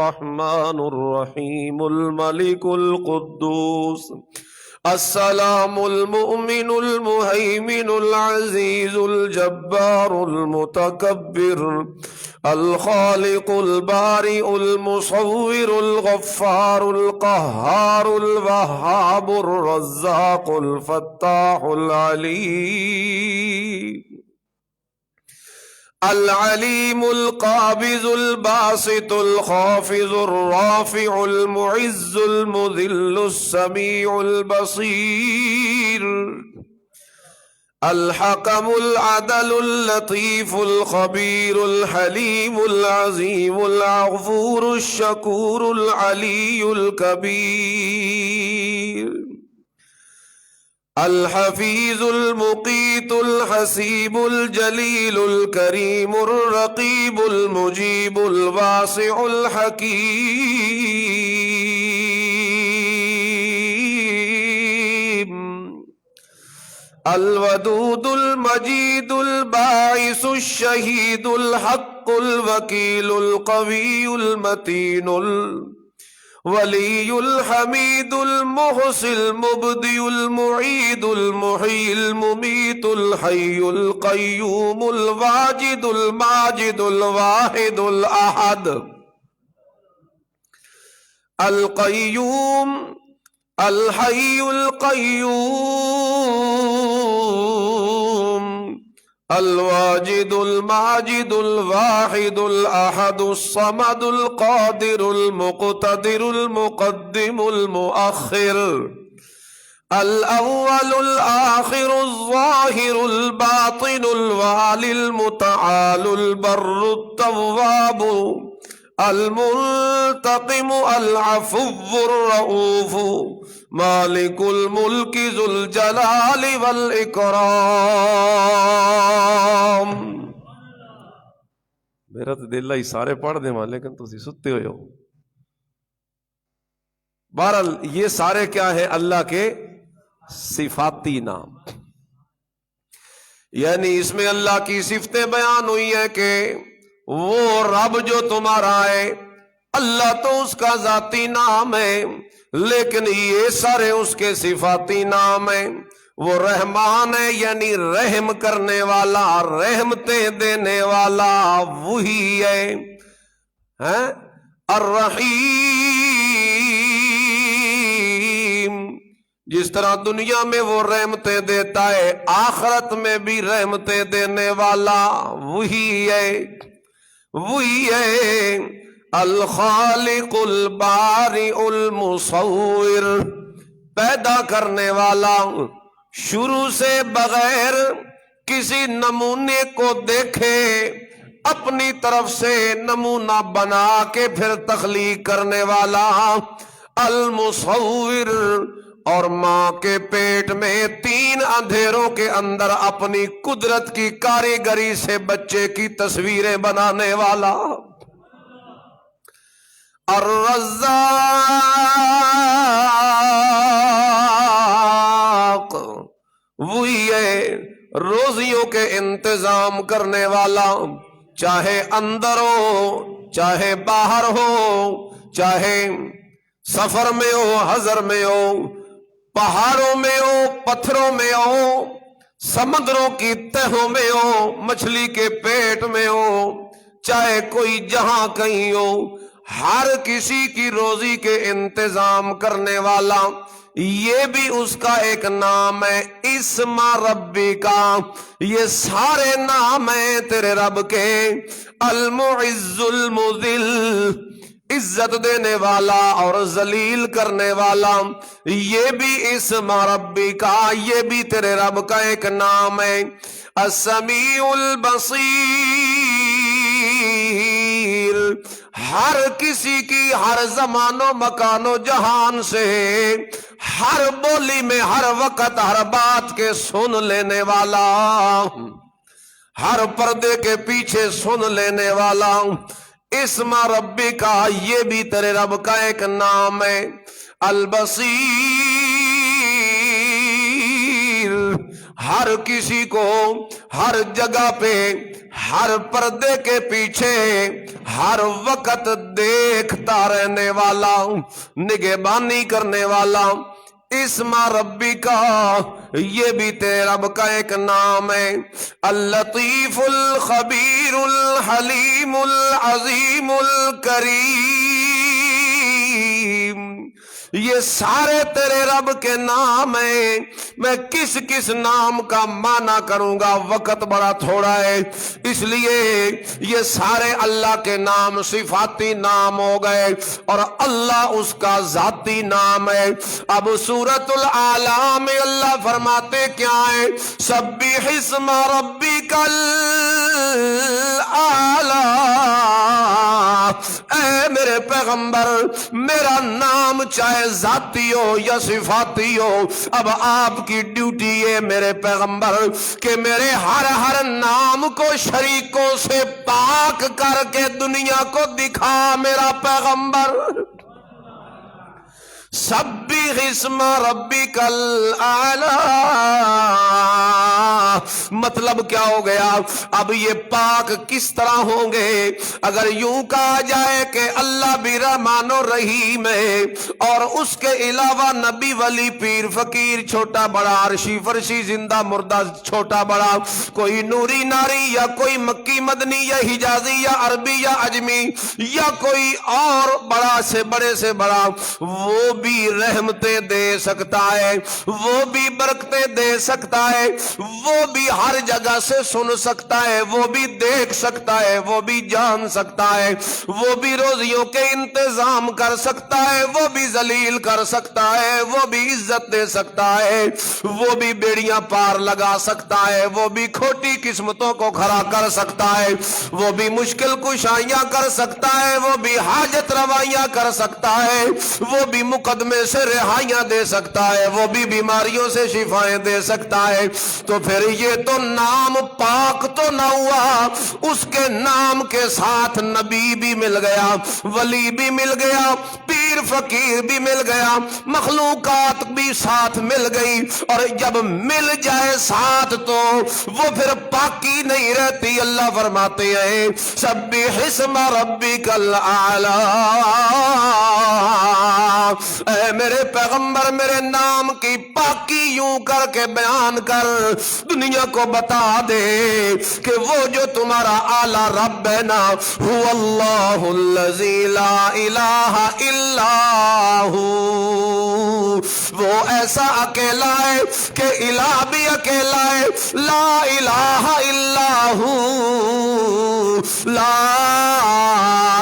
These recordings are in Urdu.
الرحمن الرحيم الملك القدوس السلام المؤمن المهيمن العزيز الجبار المتكبر الخالق البارئ المصور الغفار القهار الوهاب الرزاق الفتاح العليم القابض الباسط الخافض الرافع المعز المذل السميع البصير الحكم العدل اللطيف الخبير الحليم العظيم الغفور الشكور العلي الكبير الحفيظ المقيت الحسيب الجليل الكريم الرقيب المجيب الواسع الحكيم الودود المجيد الباعث الشهيد الحق الوكيل القوي المتين ولي الحميد المحصي المبدئ المعيد المحيي المميت الحي القيوم الواجد الماجد الواحد الأحد القيوم الحي القيوم الواجد الماجد الواحد الأحد الصمد القادر المقتدر المقدم المؤخر الأول الآخر الظاهر الباطن الوالي المتعال البر التواب المنتقم العفو الرؤوف مالك الملك ذو الجلال والإكرام. میرا تو دل ہی سارے پڑھ دے ماں لیکن تسی ستے ہوئے ہو. بہرحال یہ سارے کیا ہے؟ اللہ کے صفاتی نام، یعنی اس میں اللہ کی صفتیں بیان ہوئی ہیں کہ وہ رب جو تمہارا ہے، اللہ تو اس کا ذاتی نام ہے، لیکن یہ سارے اس کے صفاتی نام ہیں. وہ رحمان ہے یعنی رحم کرنے والا، رحمتیں دینے والا وہی ہے. الرحیم، جس طرح دنیا میں وہ رحمتیں دیتا ہے، آخرت میں بھی رحمتیں دینے والا وہی ہے. وہی ہے الخالق البارئ المصور، پیدا کرنے والا، شروع سے بغیر کسی نمونے کو دیکھے اپنی طرف سے نمونہ بنا کے پھر تخلیق کرنے والا المصور. اور ماں کے پیٹ میں 3 اندھیروں کے اندر اپنی قدرت کی کاریگری سے بچے کی تصویریں بنانے والا الرزاق، وہی ہے روزیوں کے انتظام کرنے والا، چاہے اندر ہو چاہے باہر ہو، چاہے سفر میں ہو حضر میں ہو، پہاڑوں میں ہو پتھروں میں ہو، سمندروں کی تہوں میں ہو، مچھلی کے پیٹ میں ہو، چاہے کوئی جہاں کہیں ہو، ہر کسی کی روزی کے انتظام کرنے والا. یہ بھی اس کا ایک نام ہے اسم ربی کا. یہ سارے نام ہیں تیرے رب کے. المعز المذل، عزت دینے والا اور ذلیل کرنے والا، یہ بھی اسم ربی کا، یہ بھی تیرے رب کا ایک نام ہے. السمیع البصیر، ہر کسی کی ہر زمان و مکان و جہان سے، ہر بولی میں ہر وقت ہر بات کے سن لینے والا، ہر پردے کے پیچھے سن لینے والا. اسم ربی کا یہ بھی تیرے رب کا ایک نام ہے. البصیر، ہر کسی کو ہر جگہ پہ ہر پردے کے پیچھے ہر وقت دیکھتا رہنے والا، نگہبانی کرنے والا، اسم ربی کا یہ بھی تیرے رب کا ایک نام ہے، اللطیف الخبیر الحلیم العظیم الکریم، یہ سارے تیرے رب کے نام ہیں۔ میں کس کس نام کا معنی کروں گا، وقت بڑا تھوڑا ہے، اس لیے یہ سارے اللہ کے نام صفاتی نام ہو گئے اور اللہ اس کا ذاتی نام ہے۔ اب سورۃ الاعلی میں اللہ فرماتے کیا ہے؟ سبح اسم ربک الاعلی، اے میرے پیغمبر، میرا نام چاہے ذاتی ہو یا صفاتی ہو، اب آپ کی ڈیوٹی ہے میرے پیغمبر کہ میرے ہر نام کو شریکوں سے پاک کر کے دنیا کو دکھا میرا پیغمبر۔ سبح اسم ربک الاعلی، مطلب کیا ہو گیا؟ اب یہ پاک کس طرح ہوں گے؟ اگر یوں کہا جائے کہ اللہ بھی رحمان و رحیم ہے اور اس کے علاوہ نبی ولی پیر فقیر چھوٹا بڑا عرشی فرشی زندہ مردہ چھوٹا بڑا کوئی نوری ناری یا کوئی مکی مدنی یا حجازی یا عربی یا عجمی یا کوئی اور بڑا سے بڑے سے بڑا، وہ بھی رحمتیں دے سکتا ہے، وہ بھی برکتیں دے سکتا ہے، وہ بھی ہر جگہ سے سن سکتا ہے، وہ بھی دیکھ سکتا ہے، وہ بھی جان سکتا ہے، وہ بھی روزیوں کے انتظام کر سکتا ہے، وہ بھی ذلیل کر سکتا ہے، وہ بھی عزت دے سکتا ہے، وہ بھی بیڑیاں پار لگا سکتا ہے، وہ بھی کھوٹی قسمتوں کو کھڑا کر سکتا ہے، وہ بھی مشکل کشائیاں کر سکتا ہے، وہ بھی حاجت روائیاں کر سکتا ہے، وہ بھی مقدمے سے رہائیاں دے سکتا ہے، وہ بھی بیماریوں سے شفائیں دے سکتا ہے۔ تو پھر یہ تو نام پاک تو نہ ہوا، اس کے نام کے ساتھ نبی بھی مل گیا، ولی بھی مل گیا، پیر فقیر بھی مل گیا، مخلوقات بھی ساتھ مل گئی، اور جب مل جائے ساتھ تو وہ پھر پاکی نہیں رہتی۔ اللہ فرماتے ہیں سبح اسم ربک الاعلی، اے میرے پیغمبر میرے نام کی پاکی یوں کر کے بیان کر، دنیا کو بتا دے کہ وہ جو تمہارا اعلیٰ رب ہے نا، هو اللہ الذی لا الہ الا ہو، وہ ایسا اکیلا ہے کہ الہ بھی اکیلا ہے، لا الہ الا ہو، لا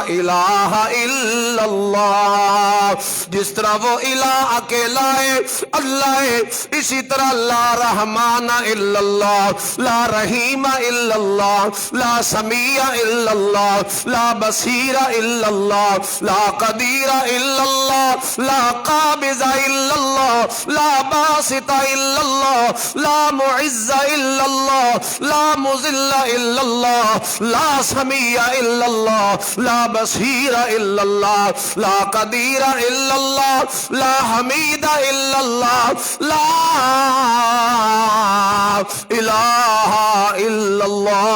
الہ الا اللہ۔ جس طرح وہ الہ اکیلا ہے، اللہ ہے، اسی طرح لا رحمان الا اللہ، لا رحیم الا اللہ، لا سمیع الا اللہ، لا بصیر الا اللہ، لا قدیر الا اللہ، لا قابض الا اللہ، لا باسط الا اللہ، لا معز الا اللہ، لا مذل الا اللہ، لا سمیع الا اللہ، لا بصیر الا اللہ، لا قدیر الا اللہ، لا حمید الا اللہ، لا الہ الا اللہ۔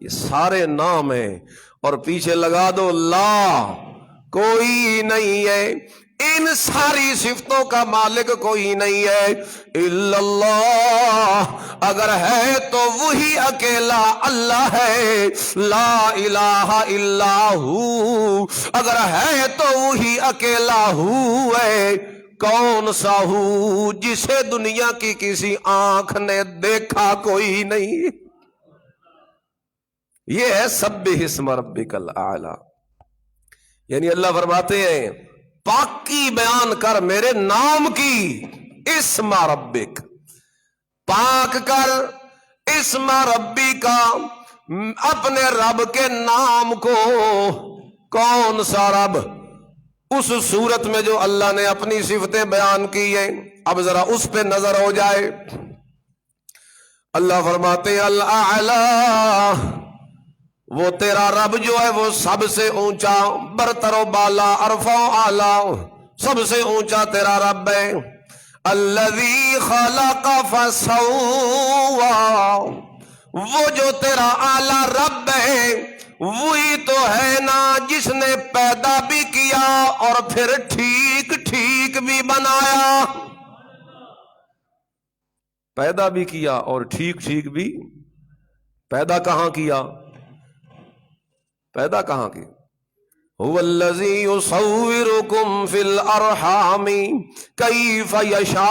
یہ سارے نام ہیں اور پیچھے لگا دو لا، کوئی نہیں ہے، ان ساری صفتوں کا مالک کوئی نہیں ہے الا اللہ، اگر ہے تو وہی اکیلا اللہ ہے، لا الہ الا ہو، اگر ہے تو وہی اکیلا ہو ہے، کون سا ہو جسے دنیا کی کسی آنکھ نے دیکھا کوئی نہیں۔ یہ ہے سبح اسم ربک الاعلی، یعنی اللہ فرماتے ہیں پاکی بیان کر میرے نام کی، اسم ربک، پاک کر اسم ربی کا، اپنے رب کے نام کو۔ کون سا رب؟ اس صورت میں جو اللہ نے اپنی صفتیں بیان کی ہیں، اب ذرا اس پہ نظر ہو جائے۔ اللہ فرماتے ہیں الاعلی، وہ تیرا رب جو ہے وہ سب سے اونچا، برتر و بالا، عرفہ و اعلیٰ، سب سے اونچا تیرا رب ہے۔ الذی خلق فسوا، وہ جو تیرا اعلی رب ہے وہی تو ہے نا جس نے پیدا بھی کیا اور پھر ٹھیک ٹھیک بھی بنایا. پیدا بھی کیا اور ٹھیک ٹھیک بھی. پیدا کہاں کیا؟ پیدا کہاں کی؟ هو الذی یصورکم فی الارحام کیف یشاء.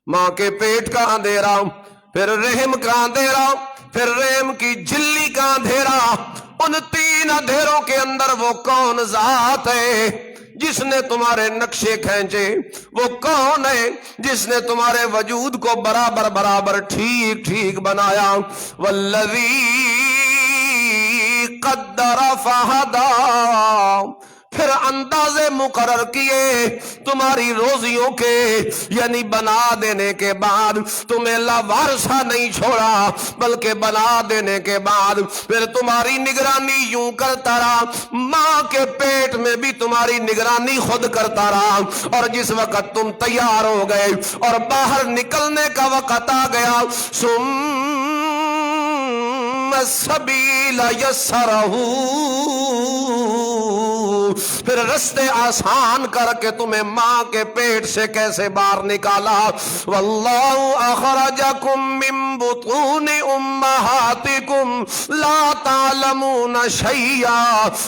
ماں کے پیٹ کا اندھیرا، پھر رحم کا اندھیرا، پھر رحم کی جھلی کا اندھیرا، ان تین اندھیروں کے اندر وہ کون ذات ہے جس نے تمہارے نقشے کھینچے؟ وہ کون ہے جس نے تمہارے وجود کو برابر برابر ٹھیک ٹھیک بنایا؟ والذی قدر فہدی، پھر اندازے مقرر کیے تمہاری روزیوں کے، یعنی بنا دینے کے بعد تمہیں لاوارثہ نہیں چھوڑا، بلکہ بنا دینے کے بعد پھر تمہاری نگرانی یوں کرتا رہا. ماں کے پیٹ میں بھی تمہاری نگرانی خود کرتا رہا، اور جس وقت تم تیار ہو گئے اور باہر نکلنے کا وقت آ گیا، السبیل یسرہ، پھر رستے آسان کر کے تمہیں ماں کے پیٹ سے کیسے باہر نکالا. واللہ اخرجکم من بطون امہاتکم لا تعلمون شیئا.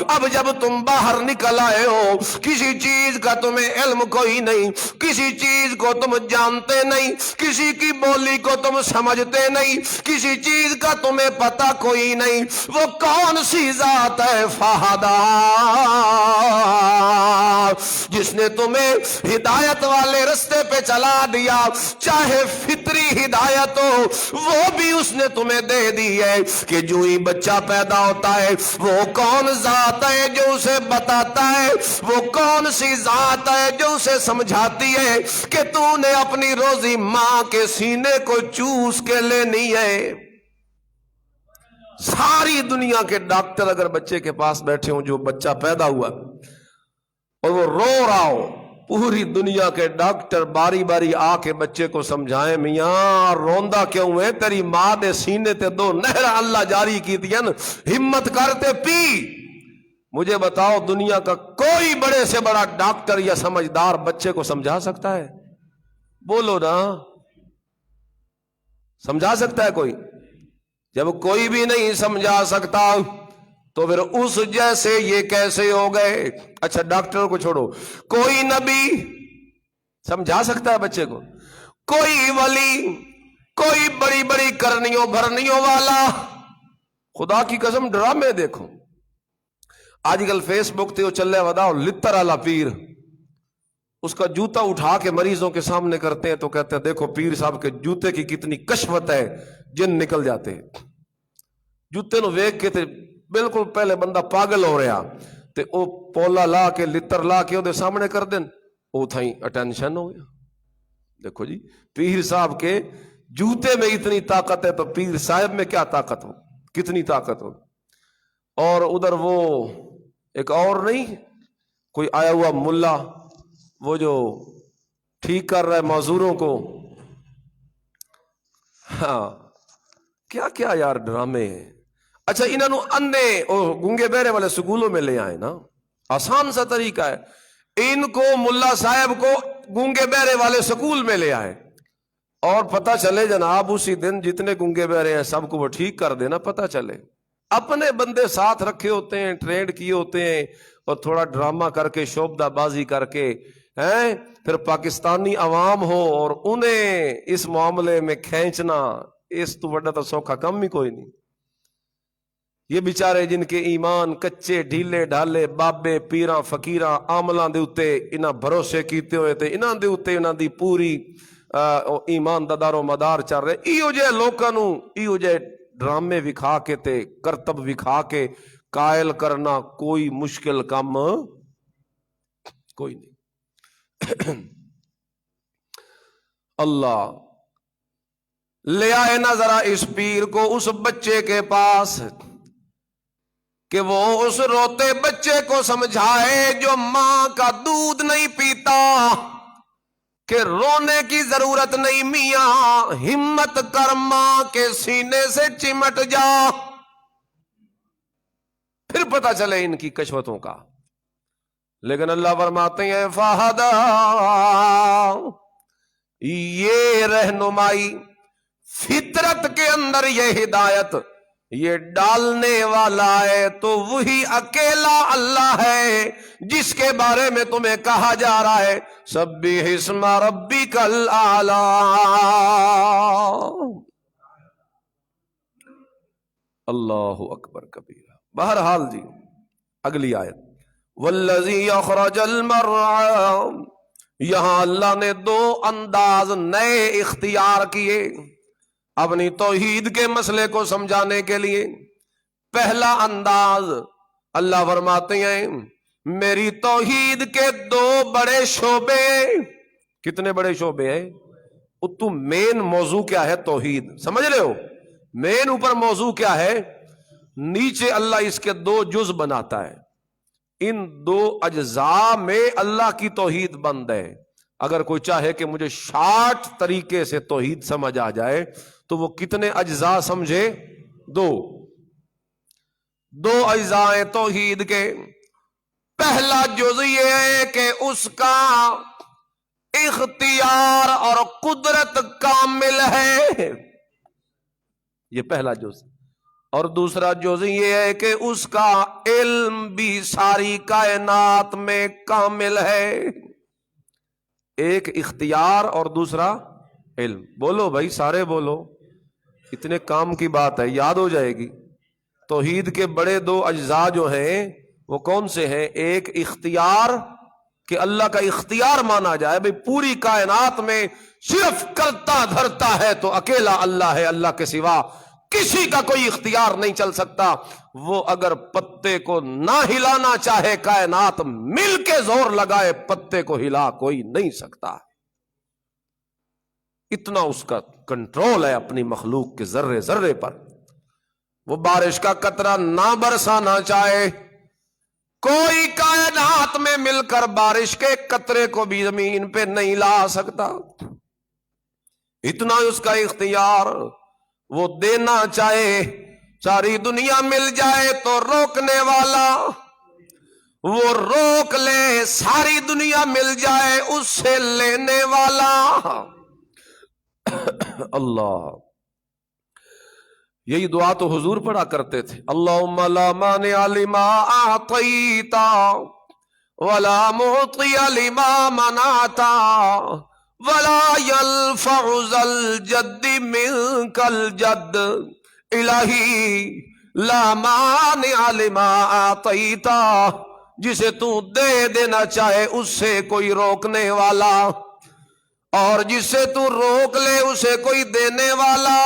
اب جب تم باہر نکل آئے ہو، کسی چیز کا تمہیں علم کوئی نہیں، کسی چیز کو تم جانتے نہیں، کسی کی بولی کو تم سمجھتے نہیں، کسی چیز کا تمہیں پتہ کوئی نہیں. وہ کون سی ذات ہے؟ فہدا، جس نے تمہیں ہدایت والے رستے پہ چلا دیا. چاہے فطری ہدایت ہو وہ بھی اس نے تمہیں دے دی ہے کہ جو ہی بچہ پیدا ہوتا ہے وہ کون ذات ہے جو اسے بتاتا ہے، وہ کون سی ذات ہے جو اسے سمجھاتی ہے کہ تو نے اپنی روزی ماں کے سینے کو چوس کے لینی ہے. ساری دنیا کے ڈاکٹر اگر بچے کے پاس بیٹھے ہوں جو بچہ پیدا ہوا اور وہ رو رہا ہو، پوری دنیا کے ڈاکٹر باری باری آ کے بچے کو سمجھائیں، میاں روندا کیوں ہے؟ تیری ماں دے سینے تے دو نہر اللہ جاری کی دین، ہمت کرتے پی. مجھے بتاؤ دنیا کا کوئی بڑے سے بڑا ڈاکٹر یا سمجھدار بچے کو سمجھا سکتا ہے؟ بولو نا، سمجھا سکتا ہے کوئی؟ جب کوئی بھی نہیں سمجھا سکتا تو پھر اس جیسے یہ کیسے ہو گئے؟ اچھا ڈاکٹروں کو چھوڑو، کوئی نبی سمجھا سکتا ہے بچے کو؟ کوئی ولی، کوئی بڑی بڑی کرنیوں بھرنیوں والا؟ خدا کی قسم ڈرامے دیکھو آج کل فیس بک تے وہ چلے ودا لتر والا پیر، اس کا جوتا اٹھا کے مریضوں کے سامنے کرتے ہیں تو کہتے ہیں دیکھو پیر صاحب کے جوتے کی کتنی کشفت ہے، جن نکل جاتے ہیں. جوتے نو ویک کے تے بالکل پہلے بندہ پاگل ہو رہا تے او پولا لا کے لتر لا کے وہ سامنے کر دیں، او تھائیں اٹینشن ہو گیا. دیکھو جی پیر صاحب کے جوتے میں اتنی طاقت ہے تو پیر صاحب میں کیا طاقت ہو، کتنی طاقت ہو. اور ادھر وہ ایک اور نہیں کوئی آیا ہوا ملا وہ جو ٹھیک کر رہا ہے معذوروں کو. ہاں کیا کیا یار ڈرامے ہیں. اچھا انہوں نے اندھے گونگے بہرے والے سکولوں میں لے آئے نا، آسان سا طریقہ ہے. ان کو ملا صاحب کو گونگے بہرے والے سکول میں لے آئے اور پتہ چلے جناب اسی دن جتنے گونگے بہرے ہیں سب کو وہ ٹھیک کر دینا. پتہ چلے اپنے بندے ساتھ رکھے ہوتے ہیں، ٹرینڈ کیے ہوتے ہیں، اور تھوڑا ڈرامہ کر کے شوبدہ بازی کر کے ہیں پھر پاکستانی عوام ہو اور انہیں اس معاملے میں کھینچنا، اس تو بڑا تو سوکھا کم ہی کوئی نہیں. یہ بیچارے جن کے ایمان کچے ڈھیلے ڈھالے بابے پیراں فقیراں عاملاں دے اتے انہاں بھروسے کیتے ہوئے تے انہاں دے اتے انہاں دی پوری ایمان دا دار و مدار چل رہے. ایو جے لوکاں نو ایو جے ڈرامے وکھا کے تے کرتب وکھا کے قائل کرنا کوئی مشکل کام کوئی نہیں. اللہ لے آئے نا ذرا اس پیر کو اس بچے کے پاس کہ وہ اس روتے بچے کو سمجھائے جو ماں کا دودھ نہیں پیتا کہ رونے کی ضرورت نہیں میاں، ہمت کر ماں کے سینے سے چمٹ جا، پھر پتہ چلے ان کی کشوتوں کا۔ لیکن اللہ فرماتے ہیں فہدا، یہ رہنمائی، فطرت کے اندر یہ ہدایت یہ ڈالنے والا ہے تو وہی اکیلا اللہ ہے جس کے بارے میں تمہیں کہا جا رہا ہے سبح اسم ربک الاعلی۔ اللہ اکبر کبیرہ۔ بہرحال جی اگلی آیت والذی اخرج المرعى، یہاں اللہ نے دو انداز نئے اختیار کیے اپنی توحید کے مسئلے کو سمجھانے کے لیے۔ پہلا انداز اللہ فرماتے ہیں میری توحید کے دو بڑے شعبے۔ کتنے بڑے شعبے ہیں؟ تو مین موضوع کیا ہے؟ توحید، سمجھ رہے ہو؟ مین اوپر موضوع کیا ہے، نیچے اللہ اس کے دو جز بناتا ہے۔ ان دو اجزاء میں اللہ کی توحید بند ہے۔ اگر کوئی چاہے کہ مجھے شارٹ طریقے سے توحید سمجھ آ جائے تو وہ کتنے اجزاء سمجھے؟ دو اجزاء ہیں توحید کے۔ پہلا جز یہ ہے کہ اس کا اختیار اور قدرت کامل ہے، یہ پہلا جز۔ اور دوسرا جز یہ ہے کہ اس کا علم بھی ساری کائنات میں کامل ہے۔ ایک اختیار اور دوسرا علم۔ بولو بھائی، سارے بولو، اتنے کام کی بات ہے، یاد ہو جائے گی۔ توحید کے بڑے دو اجزاء جو ہیں وہ کون سے ہیں؟ ایک اختیار، کہ اللہ کا اختیار مانا جائے بھئی پوری کائنات میں صرف کرتا دھرتا ہے تو اکیلا اللہ ہے، اللہ کے سوا کسی کا کوئی اختیار نہیں چل سکتا۔ وہ اگر پتے کو نہ ہلانا چاہے کائنات مل کے زور لگائے پتے کو ہلا کوئی نہیں سکتا۔ اتنا اس کا کنٹرول ہے اپنی مخلوق کے ذرے ذرے پر۔ وہ بارش کا قطرہ نہ برسانا چاہے، کوئی کائنات میں مل کر بارش کے قطرے کو بھی زمین پہ نہیں لا سکتا۔ اتنا اس کا اختیار۔ وہ دینا چاہے ساری دنیا مل جائے تو روکنے والا، وہ روک لے ساری دنیا مل جائے اس سے لینے والا۔ اللہ، یہی دعا تو حضور پڑھا کرتے تھے، اللہم لا مانع لما اعطیت ولا معطی لما منعت ولا ينفع ذا الجد منك الجد، الہی لا مانع لما اعطیت، جسے تو دے دینا چاہے اس سے کوئی روکنے والا، اور جسے تو روک لے اسے کوئی دینے والا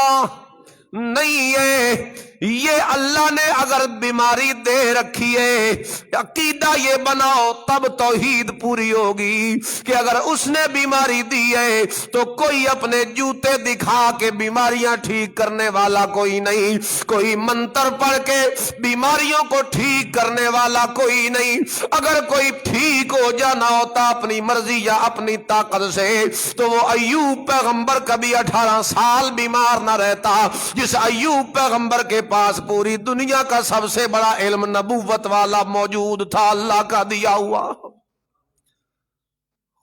نہیں ہے۔ یہ اللہ نے اگر بیماری دے رکھی ہے، عقیدہ یہ بناؤ تب توحید پوری ہوگی کہ اگر اس نے بیماری دی ہے تو کوئی اپنے جوتے دکھا کے بیماریاں ٹھیک کرنے والا کوئی نہیں، کوئی منتر پڑھ کے بیماریوں کو ٹھیک کرنے والا کوئی نہیں۔ اگر کوئی ٹھیک ہو جانا ہوتا اپنی مرضی یا اپنی طاقت سے تو وہ ایوب پیغمبر کبھی 18 سال بیمار نہ رہتا، جس ایوب پیغمبر کے پاس پوری دنیا کا سب سے بڑا علم نبوت والا موجود تھا، اللہ کا دیا ہوا۔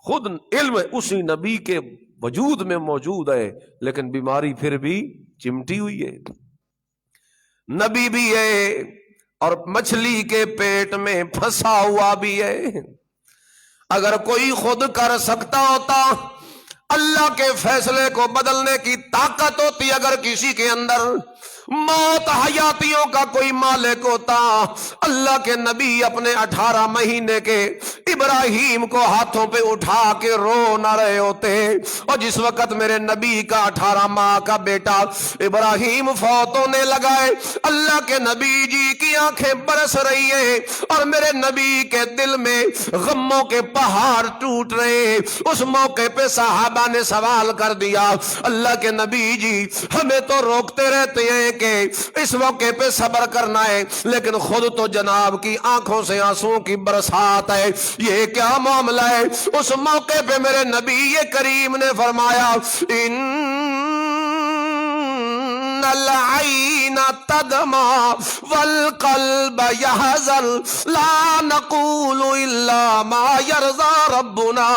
خود علم اسی نبی کے وجود میں موجود ہے، لیکن بیماری پھر بھی چمٹی ہوئی ہے۔ نبی بھی ہے اور مچھلی کے پیٹ میں پھنسا ہوا بھی ہے۔ اگر کوئی خود کر سکتا ہوتا، اللہ کے فیصلے کو بدلنے کی طاقت ہوتی، اگر کسی کے اندر موت حیاتیوں کا کوئی مالک ہوتا، اللہ کے نبی اپنے 18 مہینے کے ابراہیم کو ہاتھوں پہ اٹھا کے رو نہ رہے ہوتے، اور جس وقت میرے نبی کا 18 ماہ کا بیٹا ابراہیم فوت ہونے لگا ہے، اللہ کے نبی جی کی آنکھیں برس رہی ہے اور میرے نبی کے دل میں غموں کے پہاڑ ٹوٹ رہے۔ اس موقع پہ صحابہ نے سوال کر دیا، اللہ کے نبی جی ہمیں تو روکتے رہتے ہیں کہ اس موقع پہ صبر کرنا ہے، لیکن خود تو جناب کی آنکھوں سے آنسوں کی برسات ہے، یہ کیا معاملہ ہے؟ اس موقع پہ میرے نبی کریم نے فرمایا، العین تدمع والقلب یحزن لا نقول الا ما یرضی ربنا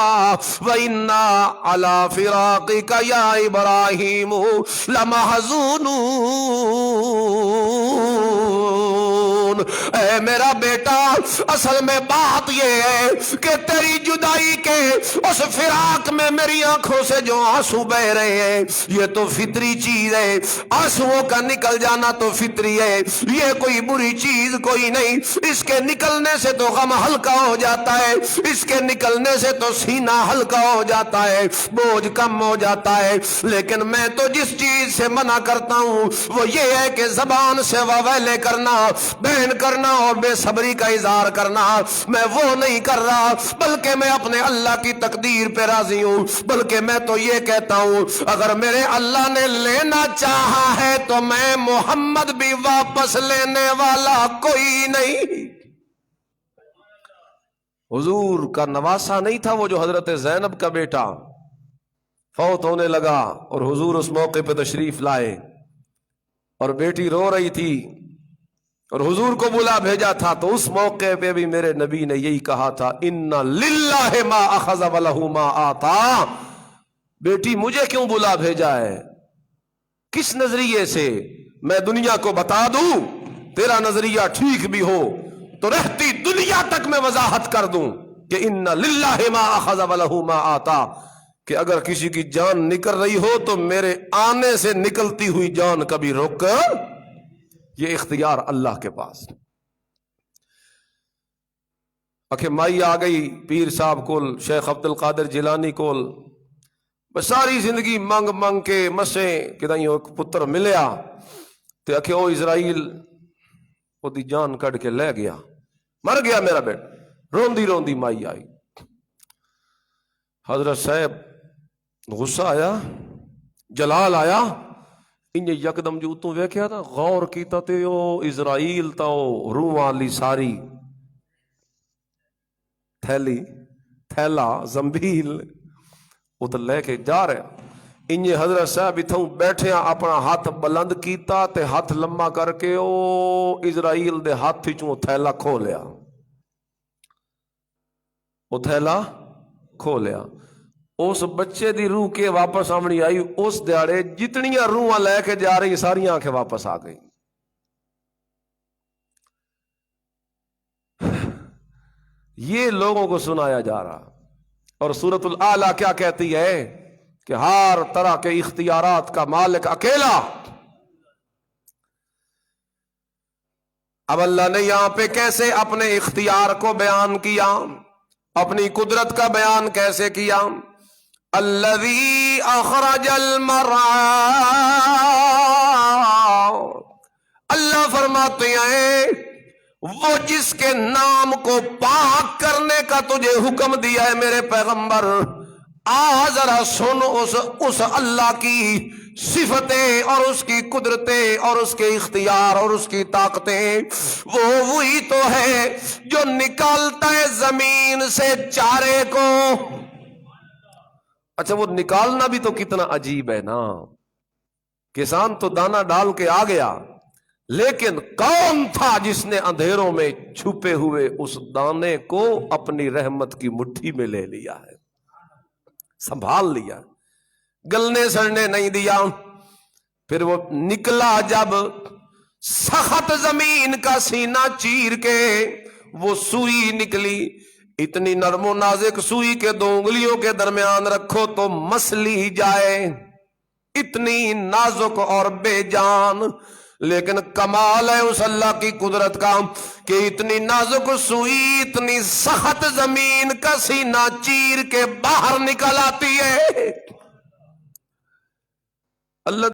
وانا علی فراقک یا ابراہیم لمحزونون۔ اے میرا بیٹا، اصل میں بات یہ ہے کہ تیری جدائی کے اس فراق میں میری آنکھوں سے جو آنسو بہ رہے ہیں یہ تو فطری چیز ہے، آنسوؤں کا نکل جانا تو فطری ہے، یہ کوئی بری چیز کوئی نہیں، اس کے نکلنے سے تو غم ہلکا ہو جاتا ہے، اس کے نکلنے سے تو سینہ ہلکا ہو جاتا ہے، بوجھ کم ہو جاتا ہے، لیکن میں تو جس چیز سے منع کرتا ہوں وہ یہ ہے کہ زبان سے وویلے کرنا، بہن کرنا اور بے صبری کا اظہار کرنا، میں وہ نہیں کر رہا، بلکہ میں اپنے اللہ کی تقدیر پہ راضی ہوں، بلکہ میں تو یہ کہتا ہوں اگر میرے اللہ نے لینا چاہا ہے تو میں محمد بھی واپس لینے والا کوئی نہیں۔ حضور کا نواسا نہیں تھا وہ جو حضرت زینب کا بیٹا فوت ہونے لگا اور حضور اس موقع پہ تشریف لائے اور بیٹی رو رہی تھی اور حضور کو بلا بھیجا تھا، تو اس موقع پہ بھی میرے نبی نے یہی کہا تھا، ان للہ ما اخذ ولہ ما آتا۔ بیٹی مجھے کیوں بلا بھیجا ہے؟ کس نظریے سے میں دنیا کو بتا دوں؟ تیرا نظریہ ٹھیک بھی ہو تو رہتی دنیا تک میں وضاحت کر دوں کہ ان للہ ما اخذ ولہ ما آتا، کہ اگر کسی کی جان نکل رہی ہو تو میرے آنے سے نکلتی ہوئی جان کبھی رک، یہ اختیار اللہ کے پاس۔ اکھے مائی آ گئی پیر صاحب کول، شیخ عبد القادر جیلانی کول، بس ساری زندگی منگ منگ کے مسے کہ ایک پتر ملیا تے اکھے او اسرائیل او دی جان کٹ کے لے گیا، مر گیا میرا بیٹا۔ روندی روندی مائی آئی، حضرت صاحب غصہ آیا، جلال آیا، انہیں یکدم جو اتوں ویکھیا تھا غور کیتا تے او اسرائیل تا او روح والی ساری تھیلا زمبیل وہ تو لے کے جا رہے۔ انہیں حضرت صاحب اتھوں بیٹھے اپنا ہاتھ بلند کیتا تے ہاتھ لمبا کر کے او اسرائیل دے ہاتھ چوں تھیلا کھو لیا، وہ تھیلا کھو لیا۔ اس بچے دی روح کے واپس آمنی آئی، اس دیاڑے جتنیاں روحاں لے کے جا رہی ساری آنکھیں واپس آ گئی۔ یہ لوگوں کو سنایا جا رہا، اور سورۃ الاعلیٰ کیا کہتی ہے کہ ہر طرح کے اختیارات کا مالک اکیلا۔ اب اللہ نے یہاں پہ کیسے اپنے اختیار کو بیان کیا، اپنی قدرت کا بیان کیسے کیا؟ الذی اخرج المرعى، اللہ فرماتے ہیں وہ جس کے نام کو پاک کرنے کا تجھے حکم دیا ہے میرے پیغمبر، آ ذرا سن اس اللہ کی صفتیں اور اس کی قدرتیں اور اس کے اختیار اور اس کی طاقتیں۔ وہ وہی تو ہے جو نکالتا ہے زمین سے چارے کو۔ اچھا وہ نکالنا بھی تو کتنا عجیب ہے نا، کسان تو دانہ ڈال کے آ گیا، لیکن کون تھا جس نے اندھیروں میں چھپے ہوئے اس دانے کو اپنی رحمت کی مٹھی میں لے لیا ہے، سنبھال لیا، گلنے سڑنے نہیں دیا۔ پھر وہ نکلا جب سخت زمین کا سینہ چیر کے وہ سوئی نکلی، اتنی نرم و نازک سوئی کے 2 انگلیوں کے درمیان رکھو تو مس لی جائے، اتنی نازک اور بے جان لیکن کمال ہے اس اللہ کی قدرت کا کہ اتنی نازک سوئی اتنی سخت زمین کا سینہ چیر کے باہر نکل آتی ہے۔ اللہ